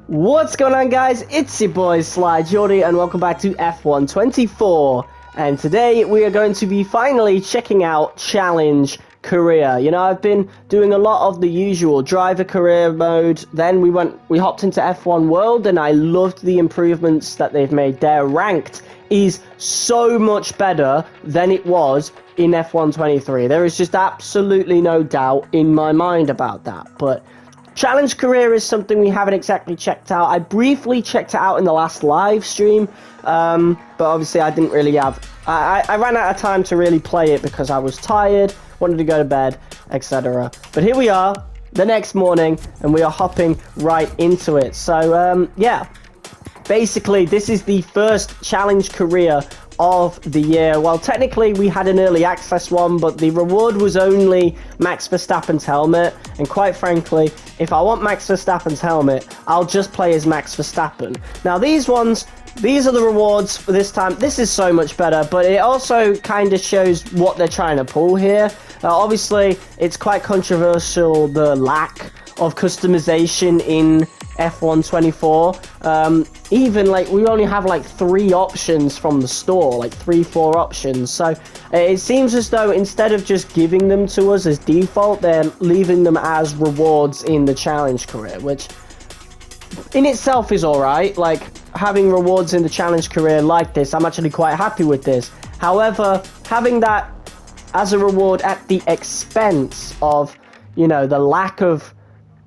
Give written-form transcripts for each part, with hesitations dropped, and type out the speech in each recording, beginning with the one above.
What's going on, guys? It's your boy Sly Jordy, and welcome back to F1 24. And today we are going to be finally checking out Challenge Career. You know, I've been doing a lot of the usual driver career mode. Then we hopped into F1 World, and I loved the improvements that they've made there. Ranked is so much better than it was in F1 23. There is just absolutely no doubt in my mind about that. But Challenge Career is something we haven't exactly checked out. I briefly checked it out in the last live stream, but obviously I didn't really have... I ran out of time to really play it because I was tired, wanted to go to bed, etc. But here we are, the next morning, and we are hopping right into it. So, yeah, basically this is the first Challenge Career of the year. Well, technically we had an early access one, but the reward was only Max Verstappen's helmet, and quite frankly, if I want Max Verstappen's helmet, I'll just play as Max Verstappen. Now these are the rewards for this time. This is so much better, but it also kind of shows what they're trying to pull here. Obviously, it's quite controversial, the lack of customization in F1 24. Even like we only have like 3 options from the store, like 3-4 options. So it seems as though instead of just giving them to us as default, they're leaving them as rewards in the Challenge Career, which in itself is alright. Like having rewards in the Challenge Career like this, I'm actually quite happy with this. However, having that as a reward at the expense of, you know, the lack of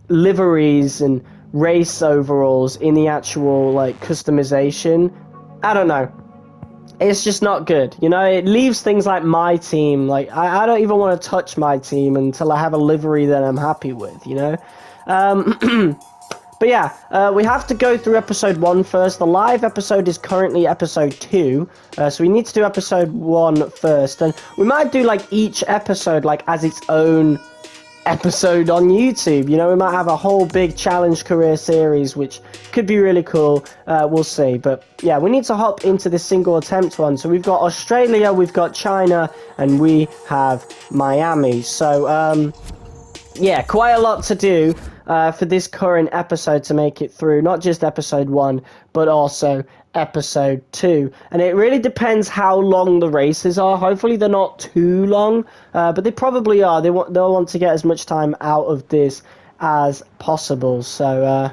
liveries and race overalls in the actual like customization, I don't know, it's just not good. You know, it leaves things like my team, like I don't even want to touch my team until I have a livery that I'm happy with, you know. But yeah, we have to go through episode 1 first. The live episode is currently episode 2, so we need to do episode 1 first, and we might do like each episode like as its own episode on YouTube. You know, we might have a whole big Challenge Career series, which could be really cool. We'll see. But yeah, we need to hop into the single attempt one. So we've got Australia, we've got China, and we have Miami. So yeah, quite a lot to do for this current episode to make it through. Not just episode 1, but also episode 2, and it really depends how long the races are. Hopefully they're not too long, but they probably are. They'll want to get as much time out of this as possible. So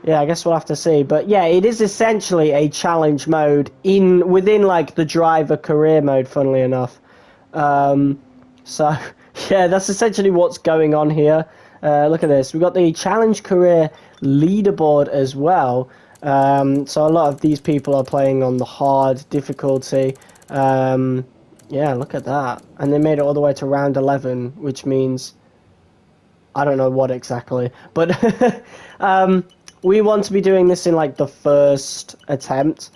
yeah, I guess we'll have to see. But yeah, it is essentially a challenge mode within like the driver career mode, funnily enough. So yeah, that's essentially what's going on here. Look at this. We've got the Challenge Career leaderboard as well. So a lot of these people are playing on the hard difficulty. Yeah, look at that. And they made it all the way to round 11, which means I don't know what exactly. But we want to be doing this in like the first attempt.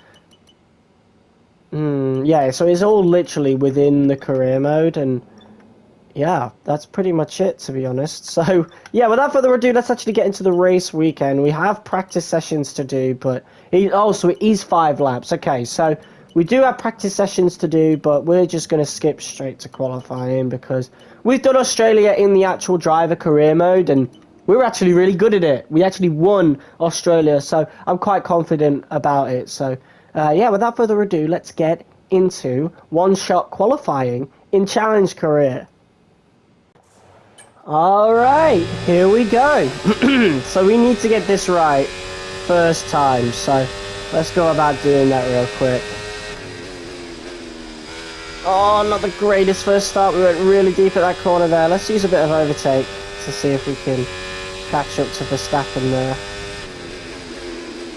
Yeah, so it's all literally within the career mode, and yeah, that's pretty much it, to be honest. So, yeah, without further ado, let's actually get into the race weekend. We have practice sessions to do, but... so it is 5 laps. Okay, so we do have practice sessions to do, but we're just going to skip straight to qualifying because we've done Australia in the actual driver career mode, and we were actually really good at it. We actually won Australia, so I'm quite confident about it. So, yeah, without further ado, let's get into one-shot qualifying in Challenge Career. Alright, here we go. So we need to get this right first time, so let's go about doing that real quick. Oh, not the greatest first start. We went really deep at that corner there. Let's use a bit of overtake to see if we can catch up to Verstappen there.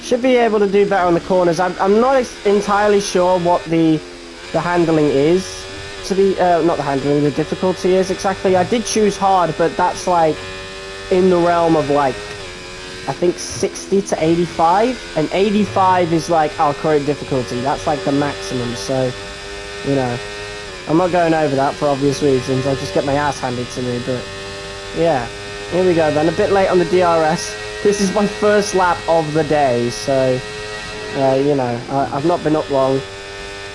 Should be able to do better on the corners. I'm not entirely sure what the handling is. To be not the handling, the difficulty is exactly. I did choose hard, but that's like in the realm of like I think 60 to 85, and 85 is like our current difficulty. That's like the maximum. So, you know, I'm not going over that for obvious reasons. I'll just get my ass handed to me. But yeah, here we go then. A bit late on the DRS. This is my first lap of the day, so you know, I've not been up long.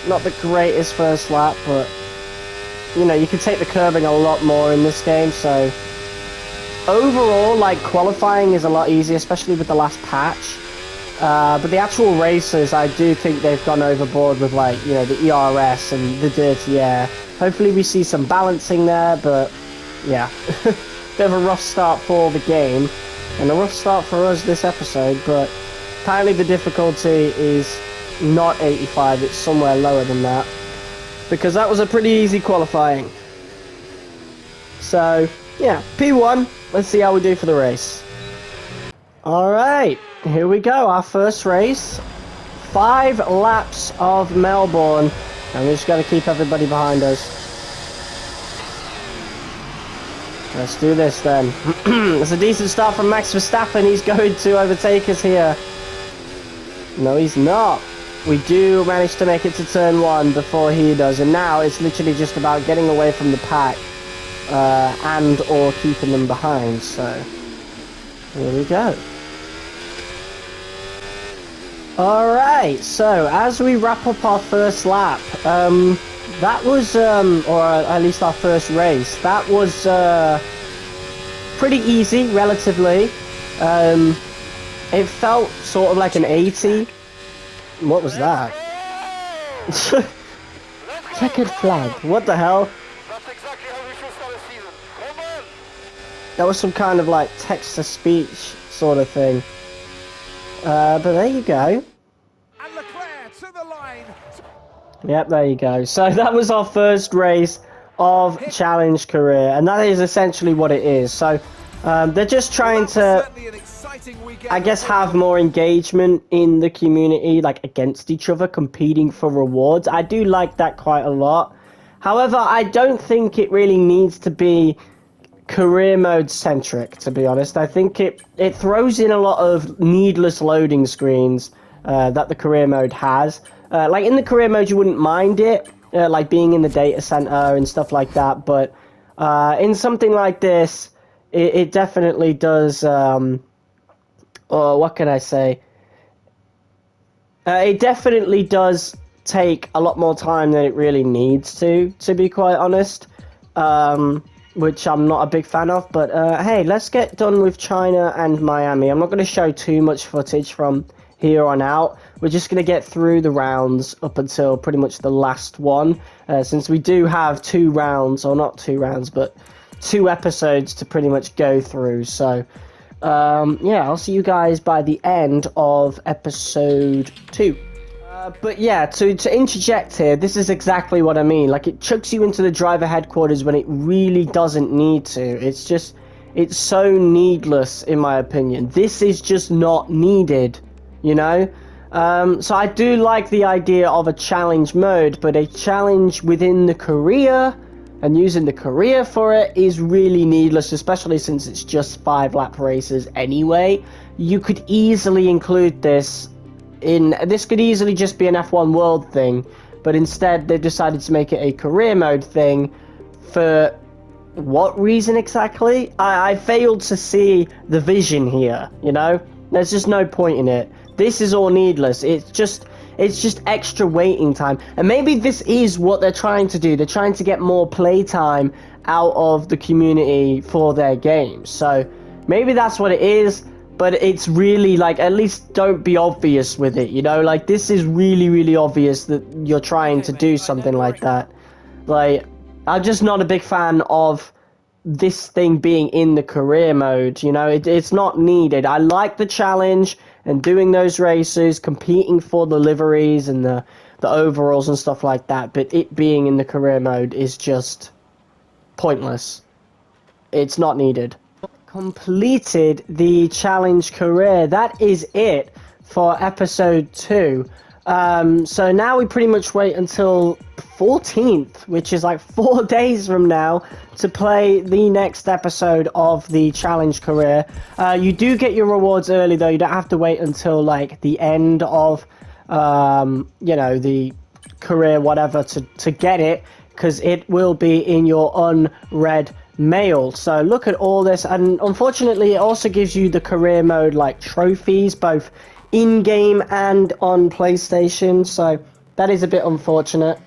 Not the greatest first lap, but you know, you can take the curbing a lot more in this game, so overall, like, qualifying is a lot easier, especially with the last patch. But the actual races, I do think they've gone overboard with, like, you know, the ERS and the dirty air. Hopefully we see some balancing there, but yeah. Bit of a rough start for the game, and a rough start for us this episode, but apparently the difficulty is not 85, it's somewhere lower than that, because that was a pretty easy qualifying. So, yeah, P1, let's see how we do for the race. Alright, here we go, our first race. 5 laps of Melbourne, and we just got to keep everybody behind us. Let's do this then. It's a decent start from Max Verstappen. He's going to overtake us here. No, he's not. We do manage to make it to turn 1 before he does. And now it's literally just about getting away from the pack and or keeping them behind. So, here we go. Alright, so as we wrap up our first lap, that was, or at least our first race, that was pretty easy, relatively. It felt sort of like an 80. What was that? Checkered flag. What the hell? That's exactly how we should start a season. Come on! That was some kind of like text-to-speech sort of thing. But there you go. And Leclerc to the line. Yep, there you go. So that was our first race of Challenge Career, and that is essentially what it is. So they're just trying to, I guess, have more engagement in the community, like against each other, competing for rewards. I do like that quite a lot. However, I don't think it really needs to be career mode centric, to be honest. I think it throws in a lot of needless loading screens that the career mode has. Like in the career mode, you wouldn't mind it, like being in the data center and stuff like that. But in something like this, it definitely does. Or what can I say? It definitely does take a lot more time than it really needs to be quite honest. Which I'm not a big fan of. But hey, let's get done with China and Miami. I'm not going to show too much footage from here on out. We're just going to get through the rounds up until pretty much the last one, since we do have 2 rounds, or not 2 rounds, but 2 episodes to pretty much go through. So yeah, I'll see you guys by the end of episode 2. But yeah, to interject here, this is exactly what I mean. Like, it chucks you into the driver headquarters when it really doesn't need to. It's just, it's so needless, in my opinion. This is just not needed, you know? So I do like the idea of a challenge mode, but a challenge within the career and using the career for it is really needless, especially since it's just 5-lap races anyway. You could easily include this in, this could easily just be an F1 World thing, but instead they've decided to make it a career mode thing. For what reason exactly? I failed to see the vision here, you know? There's just no point in it. This is all needless. It's just extra waiting time. And maybe this is what they're trying to do. They're trying to get more playtime out of the community for their games. So maybe that's what it is, but it's really, like, at least don't be obvious with it, you know? Like, this is really, really obvious that you're trying to do something like that. Like, I'm just not a big fan of this thing being in the career mode, you know? It's not needed. I like the challenge and doing those races, competing for the liveries and the overalls and stuff like that, but it being in the career mode is just pointless. It's not needed. Completed the challenge career. That is it for episode 2. So now we pretty much wait until 14th, which is like 4 days from now, to play the next episode of the challenge career. You do get your rewards early though. You don't have to wait until like the end of you know, the career whatever to get it, because it will be in your unread mail. So look at all this, and unfortunately it also gives you the career mode like trophies both in-game and on PlayStation, so that is a bit unfortunate.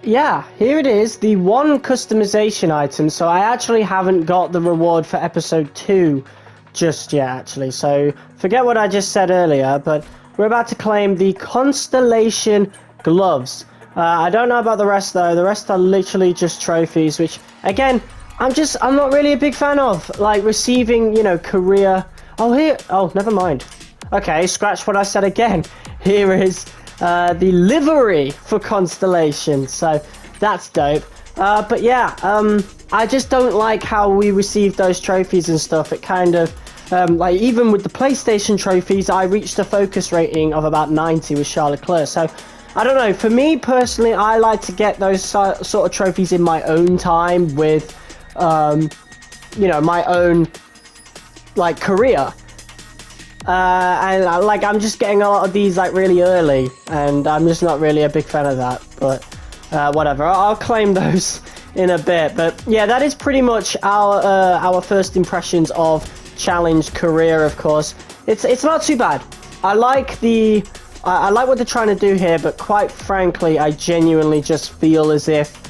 Yeah, here it is, the one customization item. So I actually haven't got the reward for episode 2 just yet, actually. So forget what I just said earlier, but we're about to claim the Constellation Gloves. I don't know about the rest, though. The rest are literally just trophies, which, again, I'm not really a big fan of. Like, receiving, you know, career... Oh, never mind. Okay, scratch what I said again. Here is the livery for Constellation. So, that's dope. But yeah, I just don't like how we receive those trophies and stuff. It kind of... like, even with the PlayStation trophies, I reached a focus rating of about 90 with Charles Leclerc. So, I don't know. For me, personally, I like to get those sort of trophies in my own time with... you know, my own like career, and like I'm just getting a lot of these like really early, and I'm just not really a big fan of that. But whatever, I'll claim those in a bit. But yeah, that is pretty much our first impressions of Challenge Career. Of course, it's not too bad. I like what they're trying to do here, but quite frankly, I genuinely just feel as if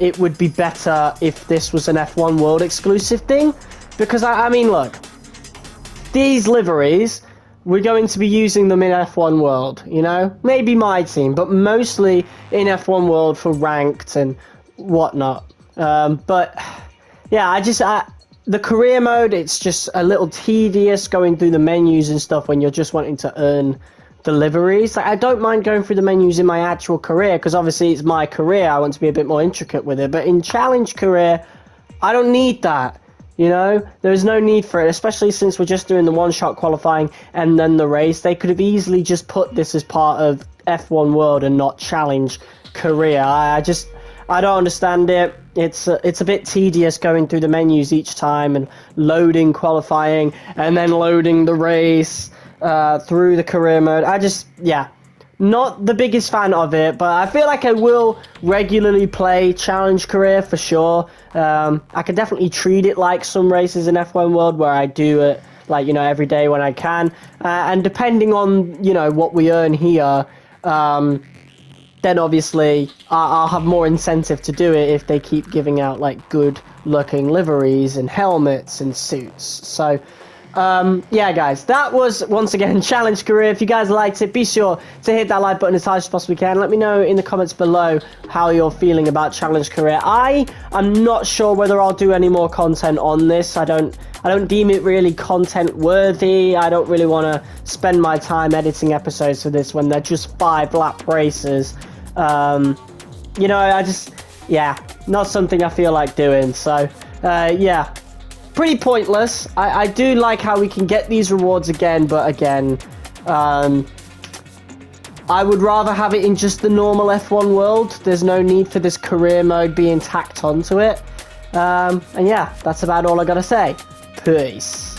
it would be better if this was an F1 World exclusive thing, because I mean, look, these liveries, we're going to be using them in F1 World, you know, maybe my team, but mostly in F1 World for ranked and whatnot. But yeah, the career mode, it's just a little tedious going through the menus and stuff when you're just wanting to earn deliveries. Like, I don't mind going through the menus in my actual career, because obviously it's my career. I want to be a bit more intricate with it. But in Challenge Career, I don't need that. You know, there's no need for it, especially since we're just doing the one-shot qualifying and then the race. They could have easily just put this as part of F1 World and not Challenge Career. I don't understand it. It's a bit tedious going through the menus each time and loading qualifying and then loading the race through the career mode. Yeah, not the biggest fan of it, but I feel like I will regularly play Challenge Career for sure. I can definitely treat it like some races in F1 World where I do it, like, you know, every day when I can. And depending on, you know, what we earn here, then obviously I'll have more incentive to do it if they keep giving out, like, good-looking liveries and helmets and suits. So... yeah, guys, that was, once again, Challenge Career. If you guys liked it, be sure to hit that like button as high as you possibly can. Let me know in the comments below how you're feeling about Challenge Career. I am not sure whether I'll do any more content on this. I don't deem it really content worthy. I don't really want to spend my time editing episodes for this when they're just 5-lap races. You know, yeah, not something I feel like doing. So, yeah. Pretty pointless. I do like how we can get these rewards again, but again, I would rather have it in just the normal F1 World. There's no need for this career mode being tacked onto it. And yeah, that's about all I gotta say. Peace.